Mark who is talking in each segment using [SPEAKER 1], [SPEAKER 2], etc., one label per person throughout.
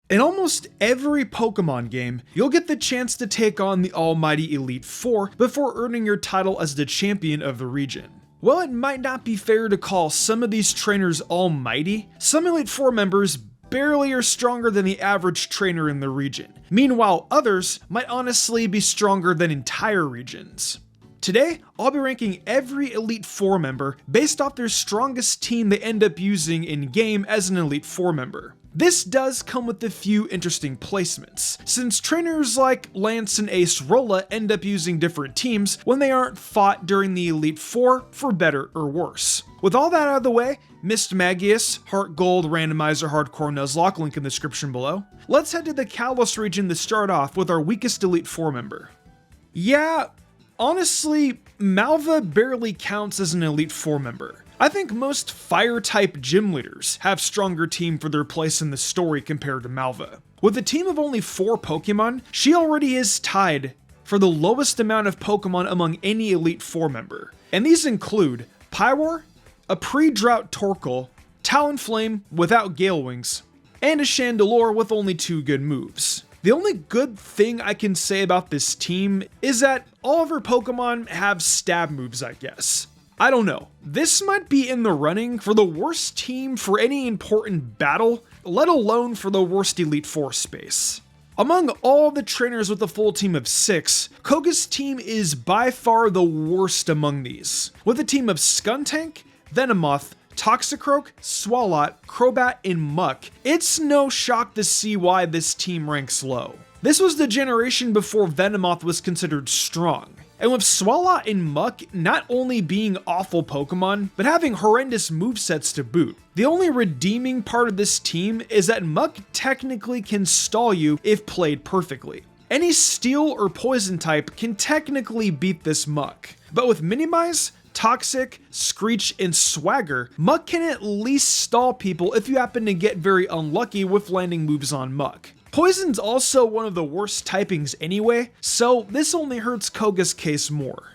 [SPEAKER 1] In almost every Pokemon game, you'll get the chance to take on the almighty Elite Four before earning your title as the champion of the region. While it might not be fair to call some of these trainers almighty, some Elite Four members barely are stronger than the average trainer in the region. Meanwhile, others might honestly be stronger than entire regions. Today, I'll be ranking every Elite Four member based off their strongest team they end up using in-game as an Elite Four member. This does come with a few interesting placements, since trainers like Lance and Ace Rolla end up using different teams when they aren't fought during the Elite Four, for better or worse. With all that out of the way, Mist Magius, Heartgold, Randomizer, Hardcore, Nuzlocke, link in the description below. Let's head to the Kalos region to start off with our weakest Elite Four member. Yeah, honestly, Malva barely counts as an Elite Four member. I think most Fire-type gym leaders have stronger team for their place in the story compared to Malva. With a team of only 4 Pokemon, she already is tied for the lowest amount of Pokemon among any Elite Four member. And these include Pyroar, a pre-drought Torkoal, Talonflame without Gale Wings, and a Chandelure with only 2 good moves. The only good thing I can say about this team is that all of her Pokemon have stab moves, I guess. I don't know, this might be in the running for the worst team for any important battle, let alone for the worst Elite Four space. Among all the trainers with a full team of 6, Koga's team is by far the worst among these, with a team of Skuntank, Venomoth, Toxicroak, Swalot, Crobat, and Muck. It's no shock to see why this team ranks low. This was the generation before Venomoth was considered strong. And with Swalot and Muck not only being awful Pokemon, but having horrendous movesets to boot. The only redeeming part of this team is that Muck technically can stall you if played perfectly. Any Steel or Poison type can technically beat this Muck. But with Minimize, Toxic, Screech, and Swagger, Muck can at least stall people if you happen to get very unlucky with landing moves on Muck. Poison's also one of the worst typings anyway, so this only hurts Koga's case more.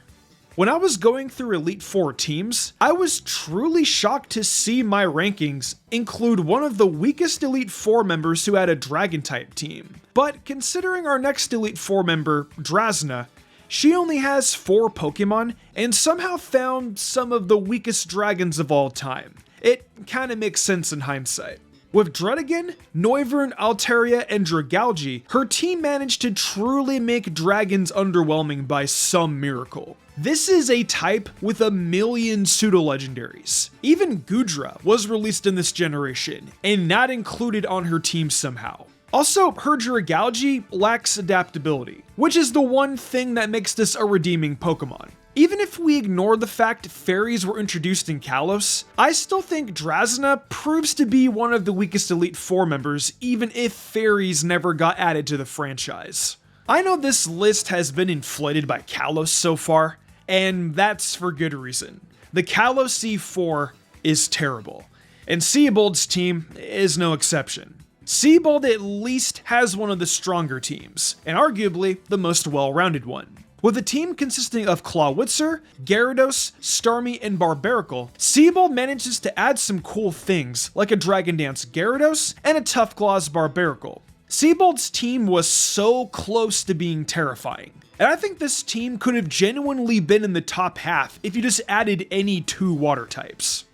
[SPEAKER 1] When I was going through Elite Four teams, I was truly shocked to see my rankings include one of the weakest Elite Four members who had a Dragon-type team. But considering our next Elite Four member, Drasna, she only has 4 Pokemon and somehow found some of the weakest dragons of all time. It kinda makes sense in hindsight. With Druddigon, Noivern, Altaria, and Dragalge, her team managed to truly make dragons underwhelming by some miracle. This is a type with a million pseudo-legendaries. Even Goodra was released in this generation, and not included on her team somehow. Also, her Dragalge lacks adaptability, which is the one thing that makes this a redeeming Pokemon. Even if we ignore the fact fairies were introduced in Kalos, I still think Drasna proves to be one of the weakest Elite Four members, even if fairies never got added to the franchise. I know this list has been inflated by Kalos so far, and that's for good reason. The Kalos C4 is terrible, and Seabold's team is no exception. Seabold at least has one of the stronger teams, and arguably the most well-rounded one. With a team consisting of Clawitzer, Gyarados, Starmie, and Barbaracle, Seabold manages to add some cool things like a Dragon Dance Gyarados and a Tough Claws Barbaracle. Seabold's team was so close to being terrifying, and I think this team could have genuinely been in the top half if you just added any 2 water types.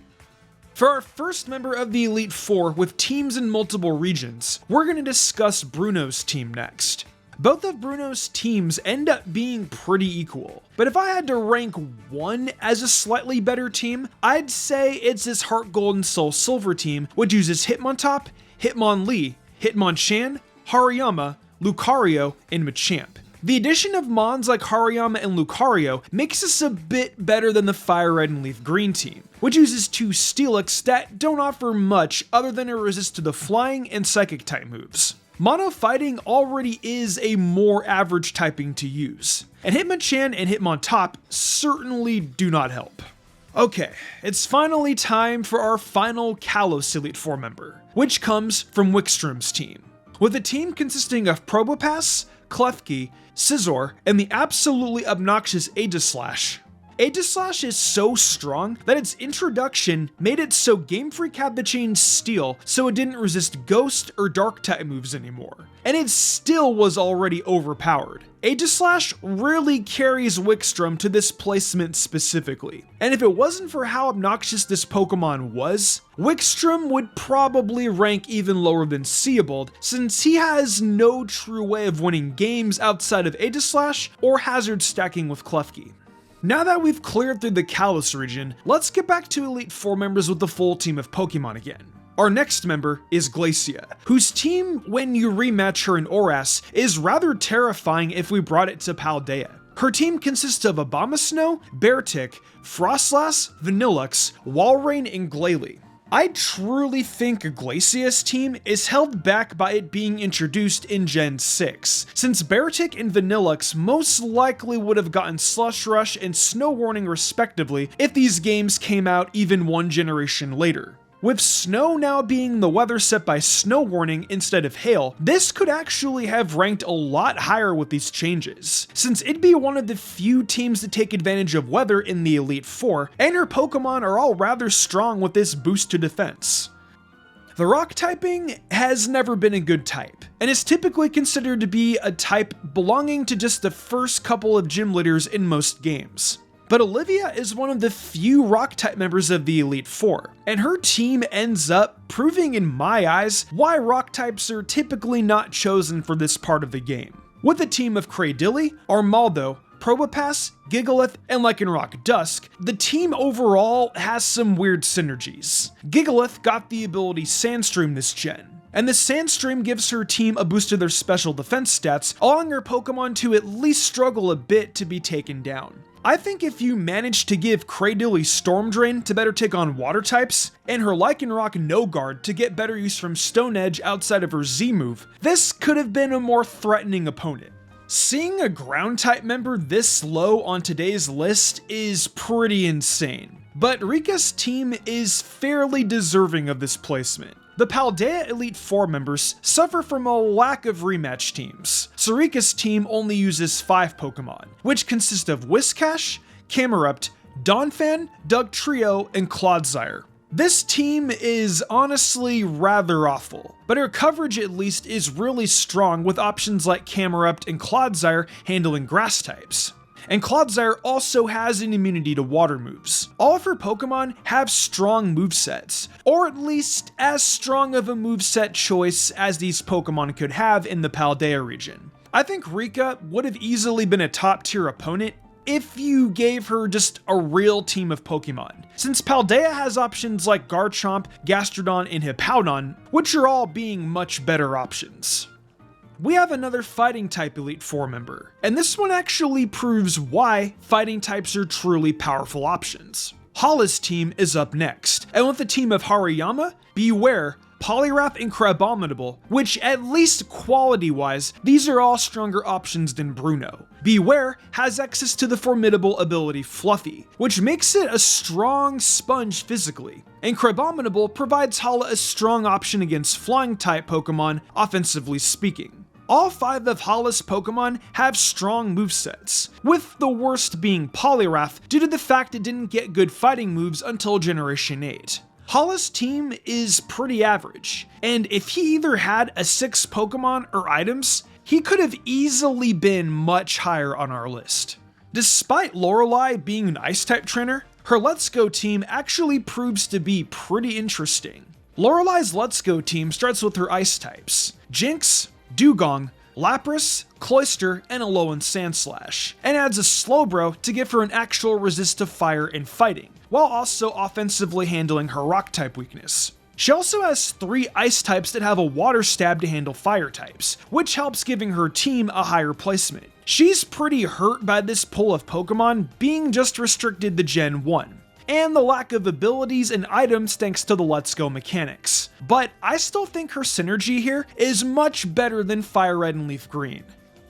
[SPEAKER 1] For our first member of the Elite Four with teams in multiple regions, we're going to discuss Bruno's team next. Both of Bruno's teams end up being pretty equal, but if I had to rank one as a slightly better team, I'd say it's his Heartgold and Soul Silver team, which uses Hitmontop, Hitmonlee, Hitmonchan, Hariyama, Lucario, and Machamp. The addition of mons like Hariyama and Lucario makes us a bit better than the Fire Red and Leaf Green team, which uses 2 Steelix that don't offer much other than a resist to the flying and psychic type moves. Mono fighting already is a more average typing to use, and Hitmonchan and Hitmontop certainly do not help. Okay, it's finally time for our final Kalos Elite Four member, which comes from Wickstrom's team. With a team consisting of Probopass, Klefki, Scizor, and the absolutely obnoxious Aegislash. Aegislash is so strong that its introduction made it so Game Freak had to change Steel so it didn't resist Ghost or Dark type moves anymore, and it still was already overpowered. Aegislash really carries Wickstrom to this placement specifically, and if it wasn't for how obnoxious this Pokemon was, Wickstrom would probably rank even lower than Seabold, since he has no true way of winning games outside of Aegislash or hazard stacking with Klefki. Now that we've cleared through the Kalos region, let's get back to Elite Four members with the full team of Pokemon again. Our next member is Glacia, whose team, when you rematch her in ORAS, is rather terrifying if we brought it to Paldea. Her team consists of Abomasnow, Beartick, Frostlass, Vanillux, Walrein, and Glalie. I truly think Glacia's team is held back by it being introduced in Gen 6, since Beartick and Vanillux most likely would have gotten Slush Rush and Snow Warning respectively if these games came out even one generation later. With snow now being the weather set by Snow Warning instead of hail, this could actually have ranked a lot higher with these changes, since it'd be one of the few teams to take advantage of weather in the Elite Four, and her Pokemon are all rather strong with this boost to defense. The rock typing has never been a good type, and is typically considered to be a type belonging to just the first couple of gym leaders in most games. But Olivia is one of the few rock-type members of the Elite Four, and her team ends up proving in my eyes why rock-types are typically not chosen for this part of the game. With a team of Cradily, Armaldo, Probopass, Gigalith, and Lycanroc Dusk, the team overall has some weird synergies. Gigalith got the ability Sandstream this gen, and the Sandstream gives her team a boost to their special defense stats, allowing her Pokemon to at least struggle a bit to be taken down. I think if you manage to give Cradily Storm Drain to better take on water types, and her Lycanroc No Guard to get better use from Stone Edge outside of her Z move, this could have been a more threatening opponent. Seeing a ground type member this low on today's list is pretty insane, but Rika's team is fairly deserving of this placement. The Paldea Elite Four members suffer from a lack of rematch teams. Sarika's team only uses 5 Pokemon, which consist of Whiscash, Camerupt, Donphan, Dugtrio, and Clodsire. This team is honestly rather awful, but her coverage at least is really strong with options like Camerupt and Clodsire handling grass types. And Clodsire also has an immunity to water moves. All of her Pokemon have strong movesets, or at least as strong of a moveset choice as these Pokemon could have in the Paldea region. I think Rika would have easily been a top tier opponent if you gave her just a real team of Pokemon, since Paldea has options like Garchomp, Gastrodon, and Hippowdon, which are all being much better options. We have another Fighting type Elite Four member, and this one actually proves why Fighting types are truly powerful options. Hala's team is up next, and with a team of Hariyama, Beware, Poliwrath, and Crabominable, which at least quality-wise, these are all stronger options than Bruno. Beware has access to the formidable ability Fluffy, which makes it a strong sponge physically, and Crabominable provides Hala a strong option against Flying-type Pokemon, offensively speaking. All 5 of Hala's Pokemon have strong movesets, with the worst being Poliwrath due to the fact it didn't get good fighting moves until Generation 8. Hala's team is pretty average, and if he either had a 6 Pokemon or items, he could have easily been much higher on our list. Despite Lorelei being an Ice-type trainer, her Let's Go team actually proves to be pretty interesting. Lorelei's Let's Go team starts with her Ice types: Jinx, Dugong, Lapras, Cloyster, and Alolan Sandslash, and adds a Slowbro to give her an actual resist to fire and fighting, while also offensively handling her rock type weakness. She also has 3 ice types that have a water stab to handle fire types, which helps giving her team a higher placement. She's pretty hurt by this pool of Pokemon being just restricted to Gen 1. And the lack of abilities and items thanks to the Let's Go mechanics. But I still think her synergy here is much better than Fire Red and Leaf Green.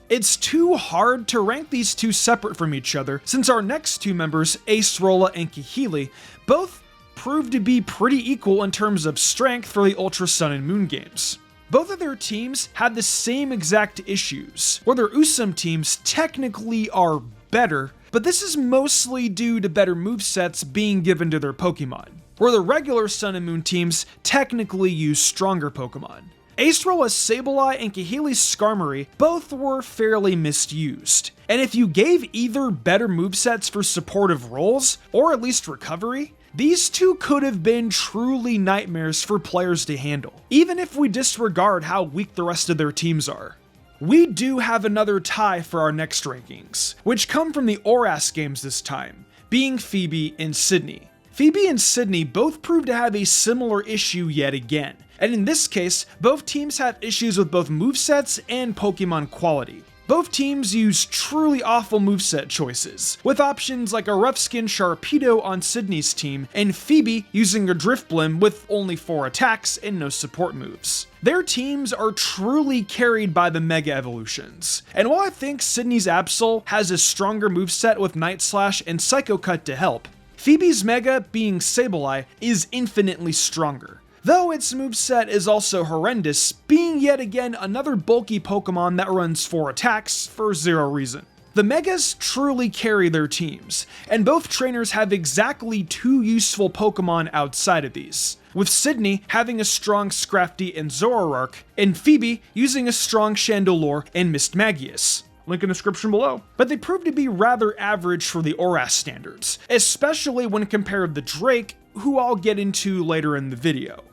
[SPEAKER 1] It's too hard to rank these two separate from each other, since our next 2 members, Acerola and Kahili, both prove to be pretty equal in terms of strength for the Ultra Sun and Moon games. Both of their teams had the same exact issues, where their Usum teams technically are better, but this is mostly due to better movesets being given to their Pokemon, where the regular Sun and Moon teams technically use stronger Pokemon. Acerola Sableye and Kahili Skarmory both were fairly misused, and if you gave either better movesets for supportive roles, or at least recovery, these two could have been truly nightmares for players to handle, even if we disregard how weak the rest of their teams are. We do have another tie for our next rankings, which come from the ORAS games this time, being Phoebe and Sydney. Phoebe and Sydney both proved to have a similar issue yet again, and in this case, both teams have issues with both movesets and Pokemon quality. Both teams use truly awful moveset choices, with options like a rough skin Sharpedo on Sydney's team, and Phoebe using a Drifblim with only 4 attacks and no support moves. Their teams are truly carried by the Mega Evolutions, and while I think Sydney's Absol has a stronger moveset with Night Slash and Psycho Cut to help, Phoebe's Mega, being Sableye, is infinitely stronger, though its moveset is also horrendous, being yet again another bulky Pokemon that runs 4 attacks for 0 reason. The Megas truly carry their teams, and both trainers have exactly 2 useful Pokemon outside of these, with Sydney having a strong Scrafty and Zoroark, and Phoebe using a strong Chandelure and Mismagius. Link in the description below. But they proved to be rather average for the ORAS standards, especially when compared to Drake, who I'll get into later in the video.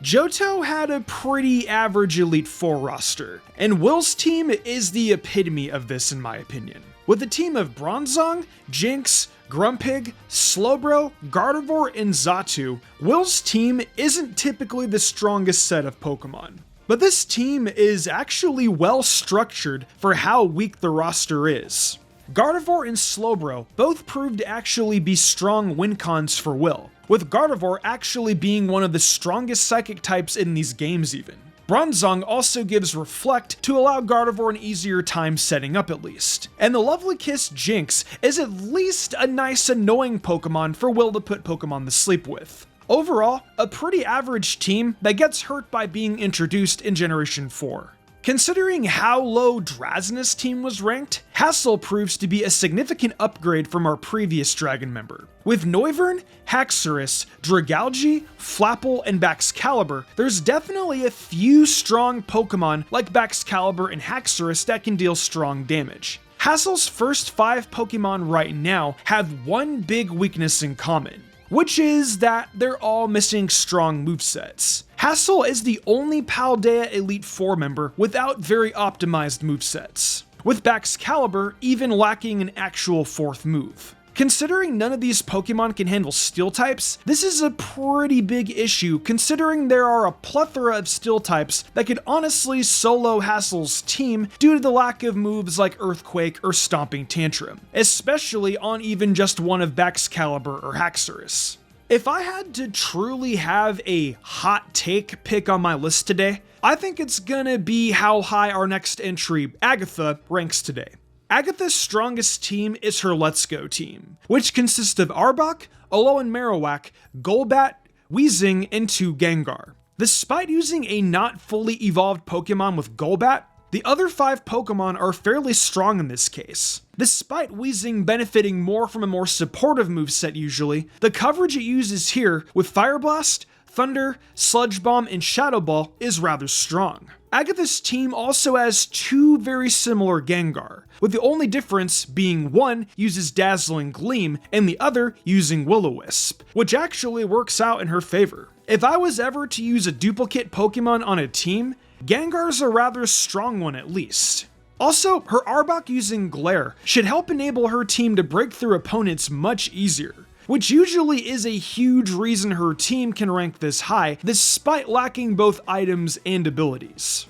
[SPEAKER 1] Johto had a pretty average Elite Four roster, and Will's team is the epitome of this in my opinion. With a team of Bronzong, Jynx, Grumpig, Slowbro, Gardevoir, and Xatu, Will's team isn't typically the strongest set of Pokemon. But this team is actually well structured for how weak the roster is. Gardevoir and Slowbro both proved to actually be strong win cons for Will, with Gardevoir actually being one of the strongest psychic types in these games even. Bronzong also gives Reflect to allow Gardevoir an easier time setting up at least. And the Lovely Kiss Jynx is at least a nice annoying Pokemon for Will to put Pokemon to sleep with. Overall, a pretty average team that gets hurt by being introduced in Generation 4. Considering how low Drazna's team was ranked, Hassel proves to be a significant upgrade from our previous Dragon member. With Noivern, Haxorus, Dragalge, Flapple, and Baxcalibur, there's definitely a few strong Pokemon like Baxcalibur and Haxorus that can deal strong damage. Hassel's first 5 Pokemon right now have one big weakness in common, which is that they're all missing strong movesets. Hassel is the only Paldea Elite Four member without very optimized movesets, with Baxcalibur even lacking an actual 4th move. Considering none of these Pokemon can handle Steel types, this is a pretty big issue considering there are a plethora of Steel types that could honestly solo Hassel's team due to the lack of moves like Earthquake or Stomping Tantrum, especially on even just one of Baxcalibur or Haxorus. If I had to truly have a hot take pick on my list today, I think it's gonna be how high our next entry, Agatha, ranks today. Agatha's strongest team is her Let's Go team, which consists of Arbok, Alolan Marowak, Golbat, Weezing, and 2 Gengar. Despite using a not fully evolved Pokemon with Golbat, the other 5 Pokemon are fairly strong in this case. Despite Weezing benefiting more from a more supportive moveset usually, the coverage it uses here with Fire Blast, Thunder, Sludge Bomb, and Shadow Ball is rather strong. Agatha's team also has 2 very similar Gengar, with the only difference being one uses Dazzling Gleam and the other using Will-O-Wisp, which actually works out in her favor. If I was ever to use a duplicate Pokemon on a team, Gengar's a rather strong one at least. Also, her Arbok using Glare should help enable her team to break through opponents much easier, which usually is a huge reason her team can rank this high despite lacking both items and abilities.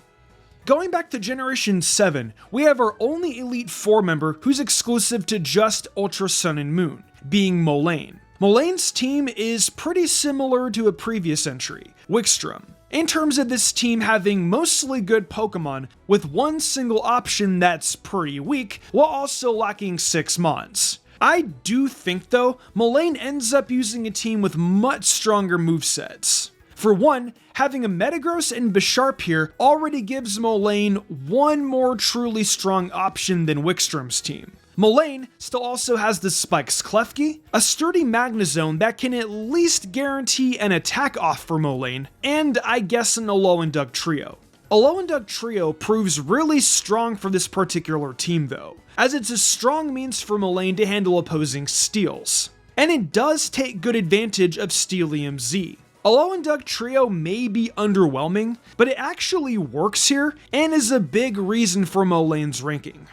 [SPEAKER 1] Going back to Generation 7, we have our only Elite Four member who's exclusive to just Ultra Sun and Moon, being Molayne. Molayne's team is pretty similar to a previous entry, Wickstrom, in terms of this team having mostly good Pokemon with one single option that's pretty weak while also lacking 6 Mons. I do think though, Molayne ends up using a team with much stronger movesets. For one, having a Metagross and Bisharp here already gives Molayne one more truly strong option than Wickstrom's team. Mullane still also has the Spike's Klefki, a sturdy Magnezone that can at least guarantee an attack off for Mullane, and I guess an Alolan Trio. Alolan Trio proves really strong for this particular team though, as it's a strong means for Mullane to handle opposing steals. And it does take good advantage of Steelium Z. Alolan Trio may be underwhelming, but it actually works here and is a big reason for Mullane's ranking.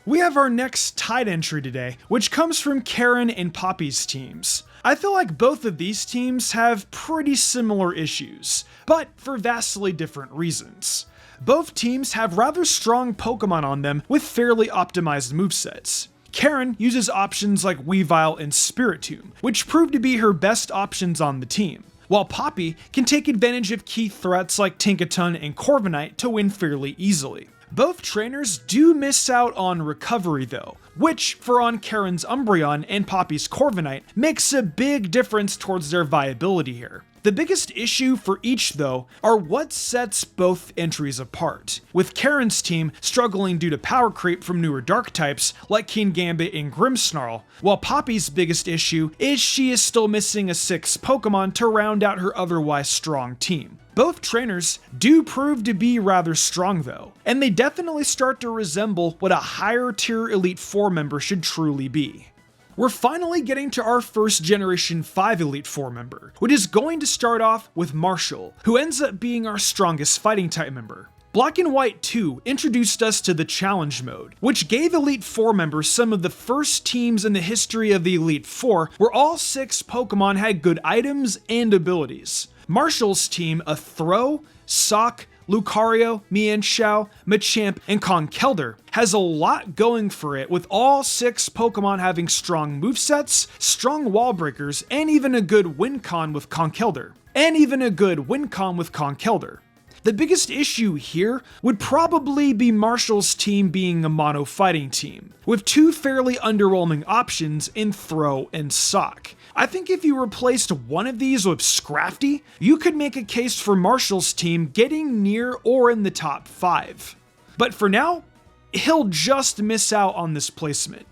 [SPEAKER 1] We have our next tied entry today, which comes from Karen and Poppy's teams. I feel like both of these teams have pretty similar issues, but for vastly different reasons. Both teams have rather strong Pokemon on them with fairly optimized movesets. Karen uses options like Weavile and Spiritomb, which prove to be her best options on the team, while Poppy can take advantage of key threats like Tinkaton and Corviknight to win fairly easily. Both trainers do miss out on recovery though, which for on Karen's Umbreon and Poppy's Corviknight makes a big difference towards their viability here. The biggest issue for each though are what sets both entries apart, with Karen's team struggling due to power creep from newer dark types like Kingambit and Grimmsnarl, while Poppy's biggest issue is she is still missing a 6th Pokemon to round out her otherwise strong team. Both trainers do prove to be rather strong though, and they definitely start to resemble what a higher tier Elite Four member should truly be. We're finally getting to our first Generation 5 Elite Four member, which is going to start off with Marshall, who ends up being our strongest fighting type member. Black and White 2 introduced us to the Challenge mode, which gave Elite Four members some of the first teams in the history of the Elite Four where all 6 Pokemon had good items and abilities. Marshall's team of Throh, Sock, Lucario, Mienshao, Machamp, and Conkeldurr has a lot going for it, with all 6 Pokemon having strong movesets, strong wall breakers, and even a good win con with Conkeldurr. The biggest issue here would probably be Marshall's team being a mono fighting team, with 2 fairly underwhelming options in Throh and Sock. I think if you replaced one of these with Scrafty, you could make a case for Marshall's team getting near or in the top 5. But for now, he'll just miss out on this placement.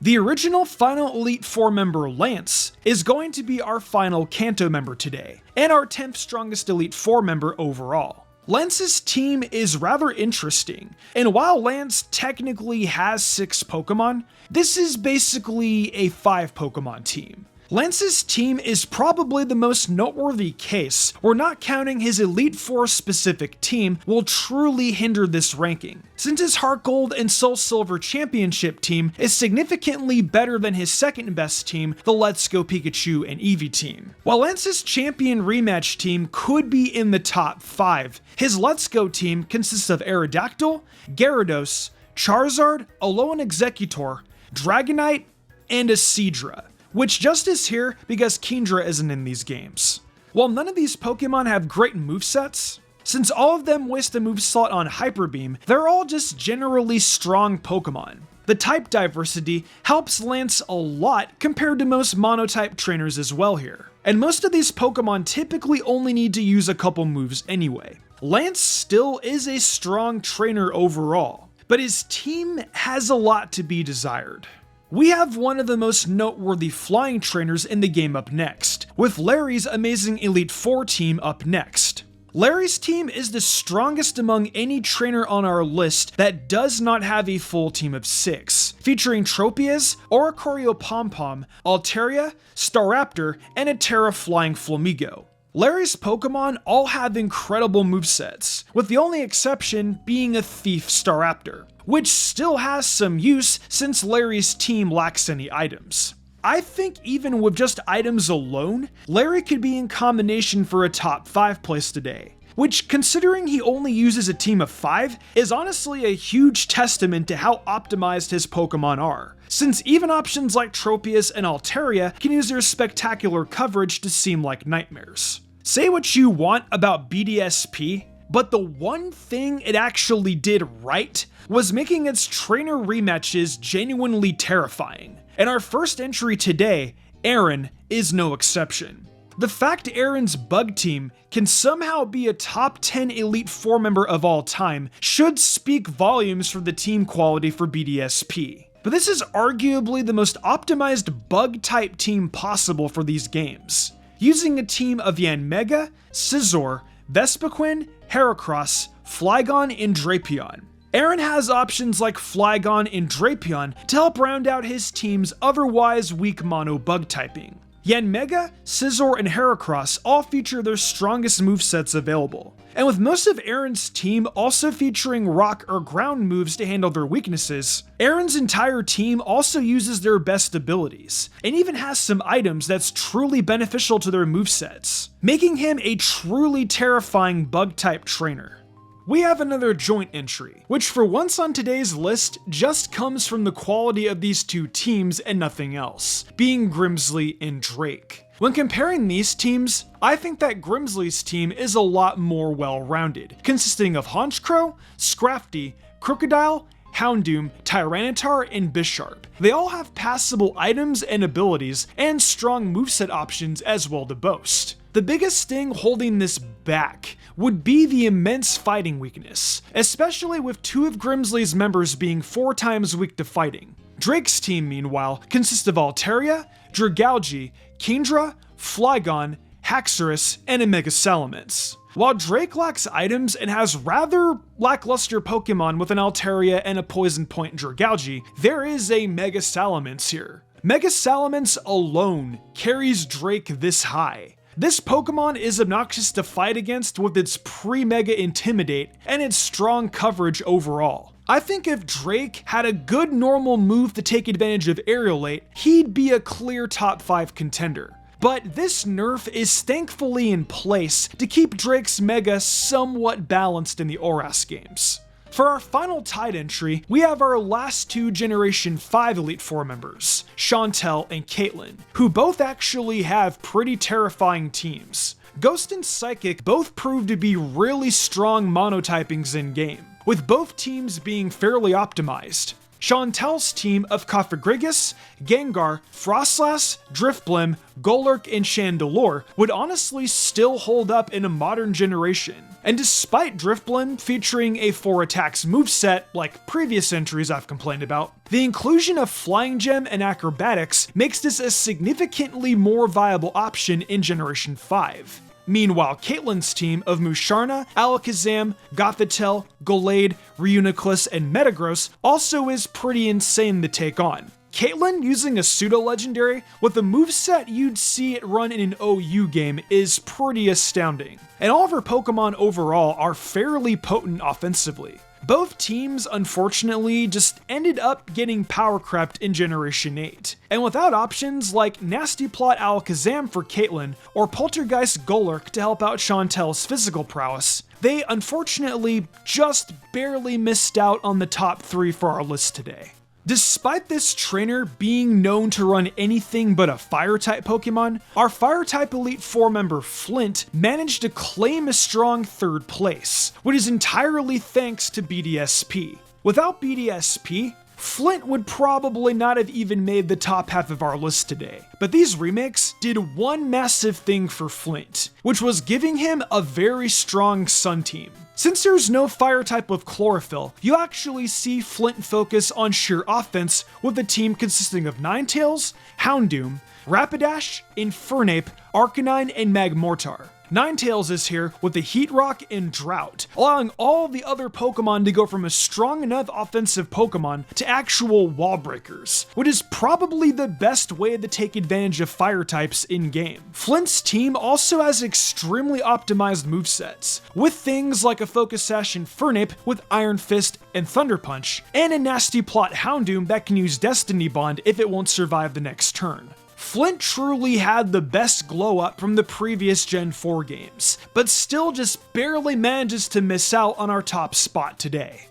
[SPEAKER 1] The original final Elite Four member Lance is going to be our final Kanto member today, and our 10th strongest Elite Four member overall. Lance's team is rather interesting, and while Lance technically has 6 Pokemon, this is basically a 5 Pokemon team. Lance's team is probably the most noteworthy case where not counting his Elite Four specific team will truly hinder this ranking, since his Heartgold and Soul Silver championship team is significantly better than his second best team, the Let's Go Pikachu and Eevee team. While Lance's champion rematch team could be in the top 5, his Let's Go team consists of Aerodactyl, Gyarados, Charizard, Alolan Executor, Dragonite, and a Seadra, which just is here because Kingdra isn't in these games. While none of these Pokemon have great movesets, since all of them waste a move slot on Hyper Beam, they're all just generally strong Pokemon. The type diversity helps Lance a lot compared to most monotype trainers as well here. And most of these Pokemon typically only need to use a couple moves anyway. Lance still is a strong trainer overall, but his team has a lot to be desired. We have one of the most noteworthy flying trainers in the game up next, with Larry's amazing Elite Four team up next. Larry's team is the strongest among any trainer on our list that does not have a full team of 6, featuring Tropius, Oricorio Pom-Pom, Altaria, Staraptor, and a Terra Flying Flamigo. Larry's Pokemon all have incredible movesets, with the only exception being a Thief Staraptor, which still has some use since Larry's team lacks any items. I think even with just items alone, Larry could be in combination for a top 5 place today, which, considering he only uses a team of 5, is honestly a huge testament to how optimized his Pokemon are, since even options like Tropius and Altaria can use their spectacular coverage to seem like nightmares. Say what you want about BDSP, but the one thing it actually did right was making its trainer rematches genuinely terrifying. And our first entry today, Aaron, is no exception. The fact Aaron's bug team can somehow be a top 10 Elite Four member of all time should speak volumes for the team quality for BDSP. but this is arguably the most optimized bug-type team possible for these games, using a team of Yanmega, Scizor, Vespiquen, Heracross, Flygon, and Drapion. Aaron has options like Flygon and Drapion to help round out his team's otherwise weak mono bug typing. Yanmega, Scizor, and Heracross all feature their strongest movesets available, and with most of Aaron's team also featuring rock or ground moves to handle their weaknesses, Aaron's entire team also uses their best abilities, and even has some items that's truly beneficial to their movesets, making him a truly terrifying bug-type trainer. We have another joint entry, which for once on today's list just comes from the quality of these two teams and nothing else, being Grimsley and Drake. When comparing these teams, I think that Grimsley's team is a lot more well-rounded, consisting of Honchkrow, Scrafty, Crocodile, Houndoom, Tyranitar, and Bisharp. They all have passable items and abilities, and strong moveset options as well to boast. The biggest thing holding this back would be the immense fighting weakness, especially with two of Grimsley's members being 4 times weak to fighting. Drake's team, meanwhile, consists of Altaria, Dragalge, Kingdra, Flygon, Haxorus, and a Mega Salamence. While Drake lacks items and has rather lackluster Pokemon with an Altaria and a Poison Point Dragalge, there is a Mega Salamence here. Mega Salamence alone carries Drake this high. This Pokemon is obnoxious to fight against with its pre-Mega Intimidate and its strong coverage overall. I think if Drake had a good normal move to take advantage of Aerialate, he'd be a clear top 5 contender. But this nerf is thankfully in place to keep Drake's Mega somewhat balanced in the ORAS games. For our final tied entry, we have our last two Generation 5 Elite Four members, Chantel and Caitlyn, who both actually have pretty terrifying teams. Ghost and Psychic both prove to be really strong monotypings in-game, with both teams being fairly optimized. Chantel's team of Cofagrigus, Gengar, Frostlass, Drifblim, Golurk, and Chandelure would honestly still hold up in a modern generation. And despite Drifblim featuring a 4 attacks moveset like previous entries I've complained about, the inclusion of Flying Gem and Acrobatics makes this a significantly more viable option in Generation 5. Meanwhile, Caitlyn's team of Musharna, Alakazam, Gothitelle, Gallade, Reuniclus, and Metagross also is pretty insane to take on. Caitlyn using a pseudo-legendary with a moveset you'd see it run in an OU game is pretty astounding, and all of her Pokemon overall are fairly potent offensively. Both teams, unfortunately, just ended up getting power crept in Generation 8, and without options like Nasty Plot Alakazam for Caitlyn or Poltergeist Golurk to help out Chantel's physical prowess, they unfortunately just barely missed out on the top 3 for our list today. Despite this trainer being known to run anything but a Fire-type Pokemon, our Fire-type Elite Four member Flint managed to claim a strong 3rd place, which is entirely thanks to BDSP. Without BDSP, Flint would probably not have even made the top half of our list today, but these remakes did one massive thing for Flint, which was giving him a very strong Sun team. Since there's no fire type with Chlorophyll, you actually see Flint focus on sheer offense with a team consisting of Ninetales, Houndoom, Rapidash, Infernape, Arcanine, and Magmortar. Ninetales is here with the Heat Rock and Drought, allowing all the other Pokemon to go from a strong enough offensive Pokemon to actual wall breakers, which is probably the best way to take advantage of fire types in-game. Flint's team also has extremely optimized movesets, with things like a Focus Sash Infernape with Iron Fist and Thunder Punch, and a Nasty Plot Houndoom that can use Destiny Bond if it won't survive the next turn. Flint truly had the best glow up from the previous Gen 4 games, but still just barely manages to miss out on our top spot today.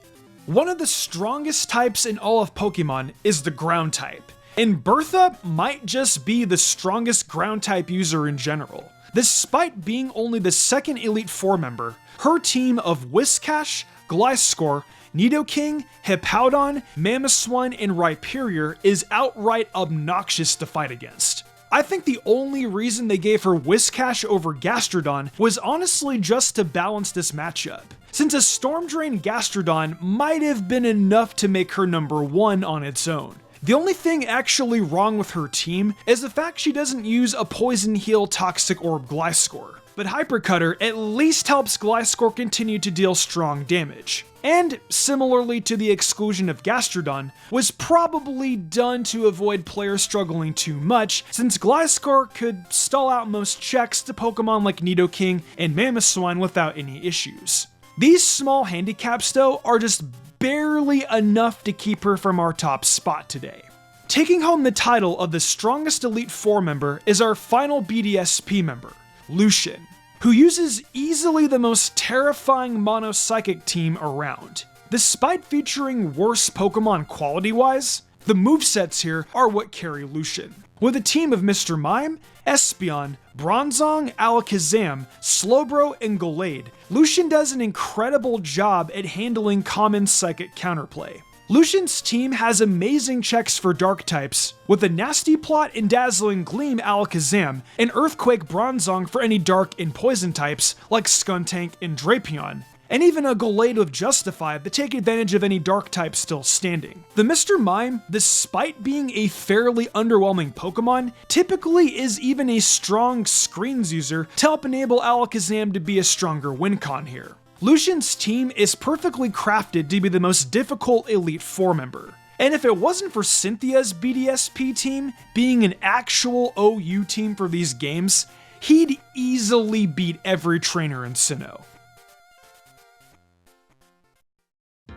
[SPEAKER 1] One of the strongest types in all of Pokemon is the ground type, and Bertha might just be the strongest ground type user in general. Despite being only the 2nd Elite Four member, her team of Whiscash, Gliscor, Nidoking, Hippowdon, Mamoswine, and Rhyperior is outright obnoxious to fight against. I think the only reason they gave her Whiscash over Gastrodon was honestly just to balance this matchup. since a Storm Drain Gastrodon might have been enough to make her number 1 on its own. The only thing actually wrong with her team is the fact she doesn't use a Poison Heal Toxic Orb Gliscor, but Hypercutter at least helps Gliscor continue to deal strong damage. And, similarly to the exclusion of Gastrodon, was probably done to avoid players struggling too much, since Gliscor could stall out most checks to Pokemon like Nidoking and Mamoswine without any issues. These small handicaps though are just barely enough to keep her from our top spot today. Taking home the title of the strongest Elite Four member is our final BDSP member, Lucian, who uses easily the most terrifying mono-psychic team around. Despite featuring worse Pokemon quality-wise, the movesets here are what carry Lucian. With a team of Mr. Mime, Espeon, Bronzong, Alakazam, Slowbro, and Gallade, Lucian does an incredible job at handling common psychic counterplay. Lucian's team has amazing checks for dark types, with a Nasty Plot and Dazzling Gleam Alakazam, and Earthquake Bronzong for any dark and poison types like Skuntank and Drapion, and even a Gallade with Justify that take advantage of any dark types still standing. The Mr. Mime, despite being a fairly underwhelming Pokemon, typically is even a strong screens user to help enable Alakazam to be a stronger win con here. Lucian's team is perfectly crafted to be the most difficult Elite Four member, and if it wasn't for Cynthia's BDSP team being an actual OU team for these games, he'd easily beat every trainer in Sinnoh.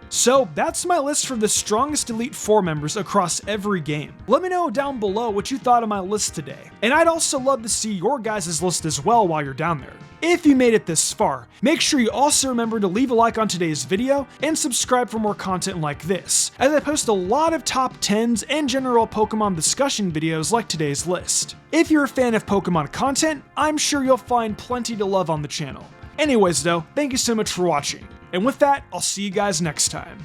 [SPEAKER 1] So that's my list for the strongest Elite Four members across every game. Let me know down below what you thought of my list today, and I'd also love to see your guys' list as well while you're down there. If you made it this far, make sure you also remember to leave a like on today's video and subscribe for more content like this, as I post a lot of top 10s and general Pokemon discussion videos like today's list. If you're a fan of Pokemon content, I'm sure you'll find plenty to love on the channel. Anyways though, thank you so much for watching, and with that, I'll see you guys next time.